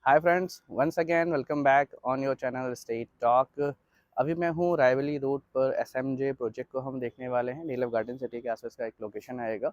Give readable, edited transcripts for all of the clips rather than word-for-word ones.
Hi friends, once again welcome back on your channel state talk. अभी मैं हूँ रायवली रोड पर एसएमजे प्रोजेक्ट को हम देखने वाले हैं। नीलव गार्डन सिटी के आसपास का एक लोकेशन आएगा।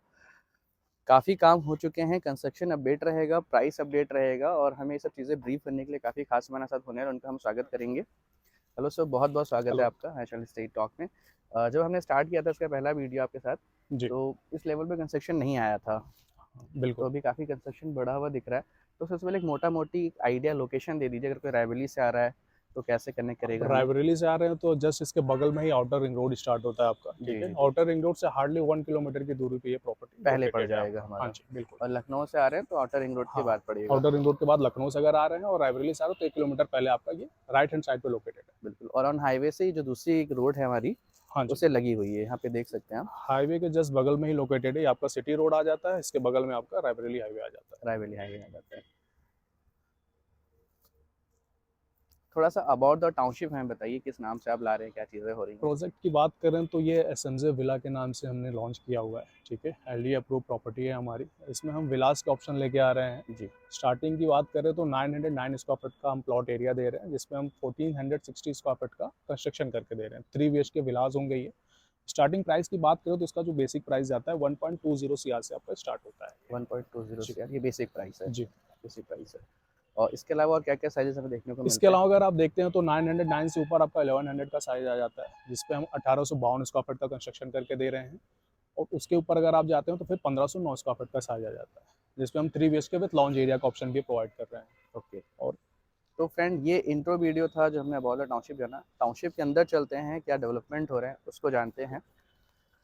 काफ़ी काम हो चुके हैं, कंस्ट्रक्शन अपडेट रहेगा, प्राइस अपडेट रहेगा और हमें ये सब चीज़ें ब्रीफ करने के लिए काफ़ी खास हमारे साथ होने हैं और उनका हम स्वागत करेंगे। हेलो सर, बहुत बहुत स्वागत है हेलो। आपका नेशनल स्टेट टॉक में। जब हमने स्टार्ट किया था इसका पहला वीडियो आपके साथ, जी, तो इस लेवल पे कंस्ट्रक्शन नहीं आया था। तो बिल्कुल। अभी काफ़ी कंस्ट्रक्शन बढ़ा हुआ दिख रहा है। तो सबसे पहले एक मोटा मोटी आइडिया लोकेशन दे दीजिए, अगर कोई रायबली से आ रहा है तो कैसे कनेक्ट आप करेगा हमें। रायबरेली से आ रहे हैं तो जस्ट इसके बगल में ही आउटर रिंग रोड स्टार्ट होता है आपका, जी ठीक है? जी जी। आउटर रिंग रोड से हार्डली 1 किलोमीटर की दूरी पे ये प्रॉपर्टी पहले पड़ लोकेटेड है जाएगा आपका। हाँ हमारा। जी, बिल्कुल। और लखनऊ से आ रहे हैं तो आउटर रिंग रोड के हाँ, बाद पड़ेगा। आउटर रिंग रोड के बाद लखनऊ से अगर आ रहे हैं और रायबरेली से आ रहे हो तो 1 किलोमीटर पहले आपका ये राइट हैंड साइड पे लोकेटेड है। बिल्कुल, और ऑन हाईवे से ही जो दूसरी एक रोड है हमारी, हाँ जी, उसे लगी हुई है, यहाँ पे देख सकते हैं हम। हाईवे के जस्ट बगल में ही लोकेटेड है। ये आपका सिटी रोड आ जाता है, इसके बगल में आपका रायबरेली हाईवे आ जाता है। रायबली हाईवे आ जाता है। थोड़ा सा अबाउट द टाउनशिप हमें बताइए, किस नाम से आप ला रहे हैं, क्या चीज़ें हो रही हैं। प्रोजेक्ट की बात करें तो ये एसएमजे विला के नाम से हमने लॉन्च किया हुआ है, ठीक है? एलडी अप्रूव प्रॉपर्टी है हमारी। इसमें हम विलास का ऑप्शन लेके आ रहे हैं। जी। स्टार्टिंग की बात करें तो 909 स्क्वायर फीट का हम प्लॉट एरिया दे रहे हैं, जिसमें हम 1460 स्क्वायर फीट का कंस्ट्रक्शन करके दे रहे हैं। 3 बीएचके विलास होंगे ये। स्टार्टिंग प्राइस की बात करें तो इसका जो बेसिक प्राइस जाता है 1.20 सीआर से आपका स्टार्ट होता है ये। 1.20 जी, सी, ये बेसिक प्राइस है। जी। बेसिक प्राइस है। और इसके अलावा और क्या क्या साइजेस हमें देखने को इसके मिलते हैं। अलावा अगर आप देखते हैं तो 909 से ऊपर आपका 1100 का साइज आ जाता है, जिसपे हम 1852 स्क्वायर फीट का कंस्ट्रक्शन करके दे रहे हैं। और उसके ऊपर अगर आप जाते हो तो फिर 1509 स्क्वायर फीट का साइज आ जाता है, जिसपे हम 3 बीएचके विद लॉन्च एरिया का ऑप्शन भी प्रोवाइड कर रहे हैं। ओके। और तो फ्रेंड, ये इंट्रो वीडियो था जो हमने अबाउट द टाउनशिप जाना। टाउनशिप के अंदर चलते हैं, क्या डेवलपमेंट हो रहे हैं उसको जानते हैं।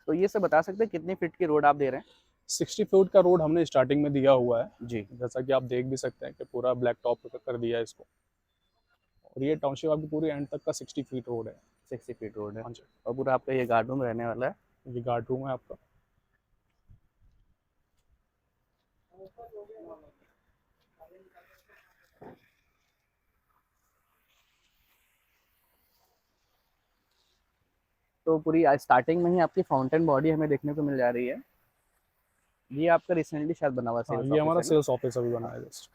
तो ये सब बता सकते हैं कितनी फीट की रोड आप दे रहे 60 फीट का रोड हमने स्टार्टिंग में दिया हुआ है, हैं। जी। जैसा कि आप देख भी सकते हैं कि पूरा ब्लैक टॉप कर दिया है इसको। और ये टाउनशिप आपकी पूरी एंड तक का 60 फीट रोड है। 60 फीट रोड है। हाँ जी, और पूरा आपका ये गार्ड रूम रहने वाला है। ये गार्ड रूम है आपका। तो पूरी स्टार्टिंग में ही आपकी फाउंटेन बॉडी हमें देखने को मिल जा रही है। ये आपका रिसेंटली शायद बना हुआ हाँ, सेल्स ये ऑफिस हमारा है ना। सेल्स ऑफिस अभी बना है जस्ट।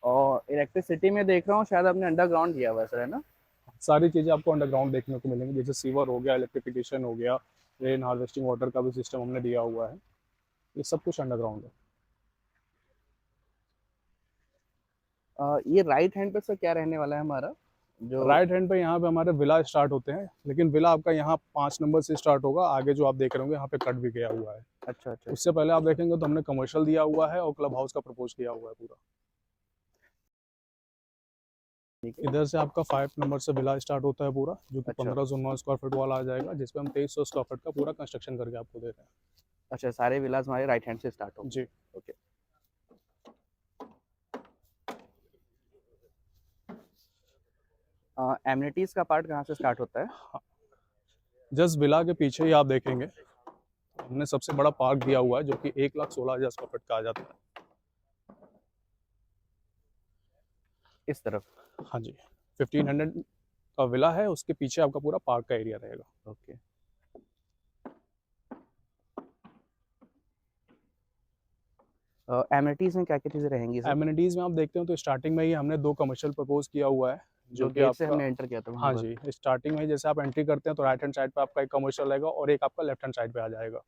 और इलेक्ट्रिसिटी में देख रहा हूँ शायद आपने अंडरग्राउंड दिया हुआ है सर, है ना। सारी चीज़ें आपको अंडरग्राउंड देखने को मिलेंगी, जैसे सीवर हो गया, इलेक्ट्रिफिकेशन हो गया, रेन हार्वेस्टिंग वाटर का भी सिस्टम हमने दिया हुआ है। ये सब कुछ अंडरग्राउंड है। ये राइट हैंड पे सर क्या रहने वाला है हमारा जो। राइट हैंड पे यहाँ पे हमारे विला स्टार्ट होते हैं, लेकिन विला आपका यहाँ 5 नंबर से स्टार्ट होगा। आगे जो आप देख रहे होंगे यहाँ पे कट भी गया हुआ है। अच्छा अच्छा उससे अच्छा। पहले आप देखेंगे तो हमने कमर्शियल दिया हुआ है और क्लब हाउस का प्रपोज किया हुआ है पूरा। ठीक है। इधर से आपका 5 नंबर से विला स्टार्ट होता है पूरा, जो कि अच्छा 1509 स्क्वायर फीट वाला आ जाएगा, जिसपे हम 2300 स्क्वायर फीट का पूरा कंस्ट्रक्शन करके आपको दे रहे हैं। अच्छा, सारे विलास हमारे राइट हैंड से स्टार्ट होंगे। जी। ओके। एमिनिटीज का पार्ट कहाँ से स्टार्ट होता है। जस्ट विला के पीछे ही आप देखेंगे तो हमने सबसे बड़ा पार्क दिया हुआ है, जो कि 1,16,000 स्क्वायर फीट का आ जाता है। इस तरफ। हाँ जी, 1500 का विला है, उसके पीछे आपका पूरा पार्क का एरिया रहेगा। ओके। एमिनिटीज में क्या क्या चीज़ें रहेंगी सर। एमिनिटीज़ में आप देखते हो तो स्टार्टिंग में ही हमने 2 कमर्शियल प्रपोज किया हुआ है, जो जो कि गेट से आपका। हमने एंटर किया था वहाँ हाँ पर। जी, स्टार्टिंग में ही जैसे आप एंट्री करते हैं तो राइट हैंड साइड पे आपका एक कमर्शियल रहेगा और एक आपका लेफ्ट हैंड साइड पे आ जाएगा।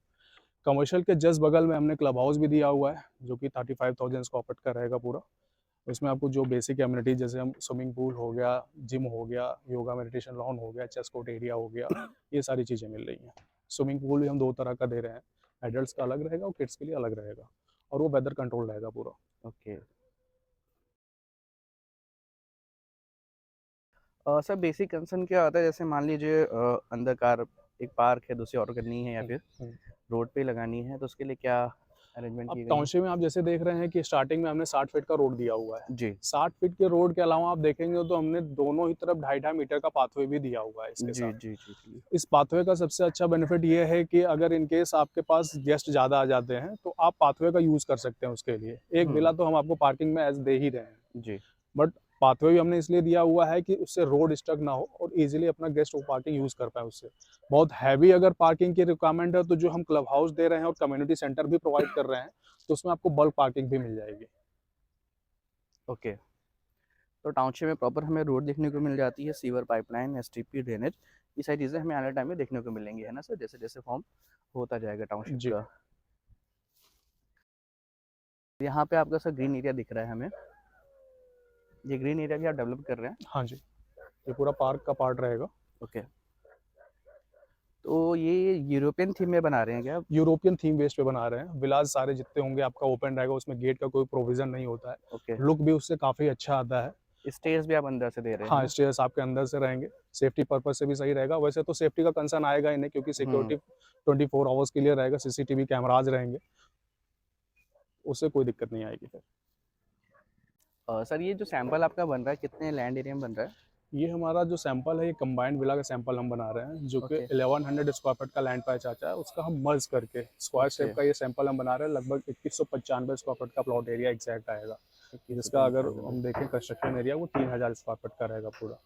कमर्शियल के जस्ट बगल में हमने क्लब हाउस भी दिया हुआ है, जो कि 35,000 स्क्वायर फीट का रहेगा पूरा। उसमें आपको जो बेसिक एमिनिटीज जैसे हम स्विमिंग पूल हो गया, जिम हो गया, योगा मेडिटेशन लॉन हो गया, चेस कोर्ट एरिया हो गया, ये सारी चीज़ें मिल रही हैं। स्विमिंग पूल भी हम 2 तरह का दे रहे हैं, एडल्ट्स का अलग रहेगा और किड्स के लिए अलग रहेगा, और वो वेदर कंट्रोल रहेगा पूरा। ओके। सर बेसिक कंसर्न क्या होता है, जैसे मान लीजिए अंदर कार एक पार्क है, दूसरी और करनी है या हम्म, फिर हम्म। रोड पे लगानी है, तो उसके लिए क्या अरेंजमेंट अब की गई है। टाउनशिप में आप जैसे देख रहे हैं कि स्टार्टिंग में हमने 60 फीट का रोड दिया हुआ है। जी 60 फीट के रोड के अलावा आप देखेंगे तो हमने दोनों ही तरफ 2.5-2.5 मीटर का पाथवे भी दिया हुआ है इसके जी साथ। जी जी जी। इस पाथवे का सबसे अच्छा बेनिफिट ये है कि अगर इन केस आपके पास गेस्ट ज़्यादा आ जाते हैं तो आप पाथवे का यूज़ कर सकते हैं उसके लिए। एक विला तो हम आपको पार्किंग में एज दे ही रहे हैं, जी। बट पाथवे भी हमने इसलिए दिया हुआ है कि उससे रोड स्टक ना हो और इजीली अपना गेस्ट वो पार्किंग यूज़ कर पाए उससे। बहुत हैवी अगर पार्किंग की रिक्वायरमेंट है तो जो हम क्लब हाउस दे रहे हैं और कम्युनिटी सेंटर भी प्रोवाइड कर रहे हैं, तो उसमें आपको बल्क पार्किंग भी मिल जाएगी। ओके, तो टाउनशिप में प्रॉपर हमें रोड देखने को मिल जाती है, सीवर पाइपलाइन, एसटीपी, ड्रेनेज, ये सारी चीज़ें हमें आने टाइम में देखने को मिलेंगी, है ना सर? जैसे जैसे फॉर्म होता जाएगा टाउनशिप जी। का। यहाँ पे आपका सर ग्रीन एरिया दिख रहा है हमें, ये ग्रीन एरिया भी आप डेवलप कर रहे हैं? हाँ जी, ये पूरा पार्क का पार्ट रहेगा। ओके, तो ये यूरोपियन थीम में बना रहे हैं क्या आप? यूरोपियन थीम बेस पे बना रहे हैं। विलास सारे जितने होंगे आपका ओपन रहेगा, उसमें गेट का कोई प्रोविज़न नहीं होता है। ओके, लुक भी उससे काफ़ी अच्छा आता है। स्टेयर्स भी आप अंदर से दे रहे हैं, है हाँ, ना? स्टेयर्स आपके अंदर से रहेंगे, सेफ्टी पर्पज़ से भी सही रहेगा। वैसे तो सेफ्टी का कंसर्न आएगा ही नहीं, क्योंकि हुँ। सिक्योरिटी 24 आवर्स के लिए रहेगा, सीसीटीवी कैमराज़ रहेंगे, उससे कोई दिक्कत नहीं आएगी फिर। सर ये जो सैंपल आपका बन रहा है, कितने लैंड एरिया में बन रहा है? ये हमारा जो सैंपल है, ये कंबाइंड विला का सैंपल हम बना रहे हैं, जो कि ओके, 1100 स्क्वायर फीट का लैंड पैच आता है, उसका हम मर्ज करके स्क्वायर ओके, शेप का ये सैंपल हम बना रहे हैं। लगभग 2195 स्क्वायर फीट का प्लॉट एरिया एग्जैक्ट आएगा, 21 से जिसका अगर 95। हम देखें कंस्ट्रक्शन एरिया वो 3000 स्क्वायर फीट का रहेगा पूरा।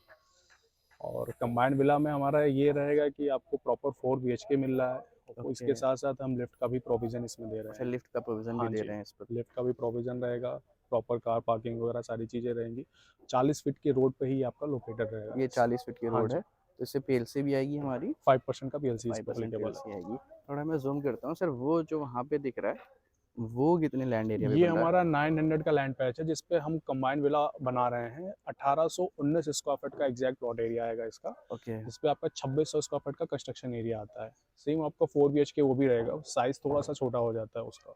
और कंबाइंड विला में हमारा ये रहेगा कि आपको प्रॉपर 4 BHK मिल रहा है, और ओके, इसके साथ साथ हम लिफ्ट का भी प्रोविज़न इसमें दे रहे अच्छा हैं। लिफ्ट का प्रोविज़न भी हाँ दे जी, रहे हैं इस पर। लिफ्ट का भी प्रोविज़न रहेगा, प्रॉपर कार पार्किंग वगैरह सारी चीज़ें रहेंगी। 40 फीट की रोड पे ही आपका लोकेटेड रहेगा। ये 40 फीट की हाँ रोड जी, है, तो इससे पीएलसी भी आएगी हमारी, 5% का पीएलसी इस पे 5% एप्लीकेबल है। पीएलसी आएगी। थोड़ा मैं ज़ूम करता हूँ सर, वो जो वहाँ पे दिख रहा है, वो कितने लैंड एरिया में ये बन रहा है? हमारा 900 का लैंड पैच है, जिसपे हम कंबाइंड विला बना रहे हैं। 1819 स्क्वायर फीट का एग्जैक्ट प्लॉट एरिया आएगा इसका, ओके, जिसपे आपका 2600 स्क्वायर फीट का कंस्ट्रक्शन एरिया आता है। सेम आपका 4 BHK वो भी रहेगा, साइज थोड़ा सा छोटा हो जाता है उसका।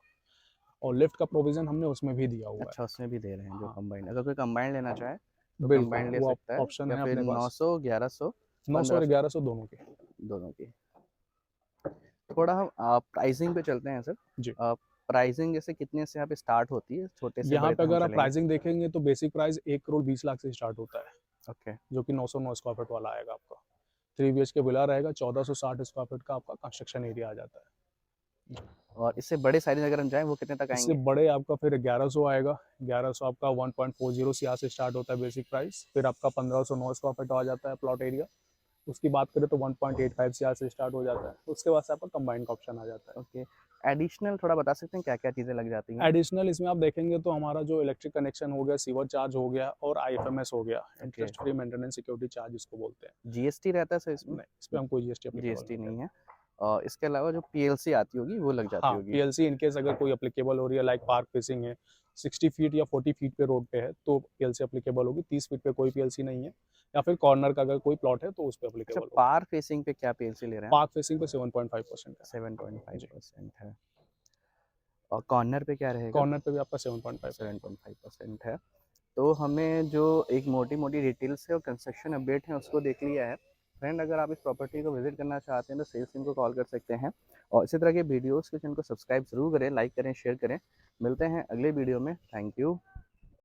और लिफ्ट का प्रोविज़न हमने उसमें भी दिया हुआ है। अच्छा उसमें भी दे रहे हैं जो हाँ, कंबाइंड, अगर कोई कंबाइंड लेना चाहे, तो बिल्कुल, कंबाइंड ले वो सकता है ऑप्शन या है फिर अपने पास। 900, 1100, 900 और 1500 1100 दोनों के। दोनों की। थोड़ा हम प्राइसिंग पे चलते हैं सर। जी। प्राइसिंग जैसे कितने से यहाँ पे स्टार्ट होती है, छोटे से यहाँ बड़े पे तक हम अगर आप चलेंगे? प्राइसिंग देखेंगे तो बेसिक प्राइस 1 करोड़ 20 लाख से स्टार्ट होता है, ओके, जो कि 909 स्क्वायर फीट वाला आएगा आपका। 3 BHK विला रहेगा, 1460 स्क्वायर फीट का आपका कंस्ट्रक्शन एरिया आ जाता है। और इससे बड़े साइज अगर हम जाएँ वो कितने तक इससे आएँगे? बड़े आपका फिर 1100 आएगा। 1100 आपका 1.40 से यहाँ से स्टार्ट होता है बेसिक प्राइस। फिर आपका 1509 स्क्वायर फीट आ जाता है प्लॉट एरिया। उसकी बात करें तो 1.85 से यहाँ से स्टार्ट हो जाता है। उसके बाद से आपका कंबाइंड का ऑप्शन आ जाता है। ओके, एडिशनल थोड़ा बता सकते हैं क्या-क्या चीज़ें लग जाती हैं? एडिशनल इसमें आप देखेंगे तो हमारा जो इलेक्ट्रिक कनेक्शन हो गया, सीवर चार्ज हो गया और IFMS हो गया, okay, interest free maintenance security charge इसको बोलते हैं। जीएसटी रहता है सर इसमें? नहीं, इस पे हम कोई जीएसटी एप्लीकेबल जीएसटी नहीं नहीं करते। है। और इसके अलावा जो पीएलसी आती होगी वो लग जाती हाँ, होगी? पीएलसी इन केस अगर कोई एप्लीकेबल हो रही है, लाइक पार्क फेसिंग है, 60 फीट या 40 फीट पे रोड पे है, तो पीएलसी एप्लीकेबल होगी। 30 फीट पे कोई पीएलसी नहीं है, या फिर कॉर्नर का अगर कोई प्लॉट है तो उस पे अच्छा, एप्लीकेबल होगी। पार फेसिंग पे क्या पीएलसी ले रहे हैं आप? पार्क फेसिंग पे 7.5% का है। जी, 7.5% है। और कॉर्नर पे क्या रहेगा? कॉर्नर पे भी आपका 7.5 रहेगा। 7.5% है। तो हमें जो एक मोटी-मोटी डिटेल्स है और कंस्ट्रक्शन अपडेट है उसको देख लिया है। फ्रेंड अगर आप इस प्रॉपर्टी को विज़िट करना चाहते हैं तो सेल्स टीम को कॉल कर सकते हैं। और इसी तरह के वीडियोज़ के चैनल को सब्सक्राइब ज़रूर करें, लाइक करें, शेयर करें। मिलते हैं अगले वीडियो में। Thank you.